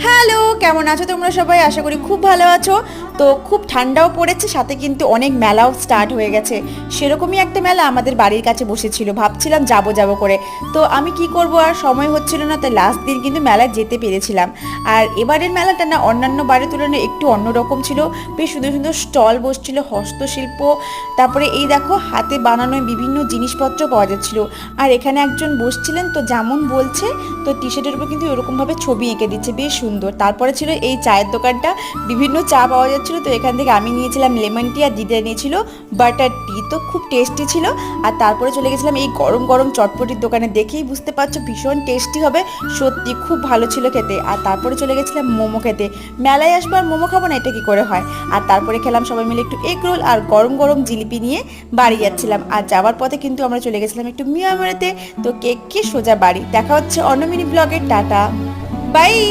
Hello, কেমন আছো তোমরা সবাই? আশা করি খুব ভালো আছো। তো খুব ঠান্ডাও পড়েছে, সাথে কিন্তু অনেক মেলাও স্টার্ট হয়ে গেছে। সেরকমই একটা মেলা আমাদের বাড়ির কাছে বসেছিল, ভাবছিলাম যাবো যাবো করে। তো আমি কি করব, আর সময় হচ্ছিল না, তাই লাস্ট দিন কিন্তু মেলায় যেতে পেরেছিলাম। আর এবারের মেলাটা না অন্যান্য বারের তুলনায় একটু অন্যরকম ছিল। বেশ সুন্দর সুন্দর স্টল বসছিল, হস্তশিল্প, তারপরে এই দেখো হাতে বানানো বিভিন্ন জিনিসপত্র পাওয়া যাচ্ছিল। আর এখানে একজন বসছিলেন, তো যেমন বলছে, তো টি শার্টের উপর কিন্তু এরকমভাবে ছবি এঁকে দিচ্ছে, বেশ সুন্দর। তারপরে ছিল এই চায়ের দোকানটা, বিভিন্ন চা পাওয়া যাচ্ছিল। তো এখান থেকে আমি নিয়েছিলাম লেমন টি, আর দিদা নিয়েছিল বাটার টি, তো খুব টেস্টি ছিল। আর তারপরে চলে গেছিলাম এই গরম গরম চটপটির দোকানে, দেখেই বুঝতে পারছো ভীষণ টেস্টি হবে, সত্যি খুব ভালো ছিল খেতে। আর তারপরে চলে গেছিলাম মোমো খেতে। মেলায় আসবো আর মোমো খাবো না, এটা কি করে হয়। আর তারপরে খেলাম সবাই মিলে একটু এগ রোল আর গরম গরম জিলিপি নিয়ে বাড়ি যাচ্ছিলাম। আর যাওয়ার পথে কিন্তু আমরা চলে গেছিলাম একটু মিয়ামারিতে। তো কেক খেয়ে সোজা বাড়ি। দেখা হচ্ছে অন্য মিনি ব্লগে, টাটা বাই।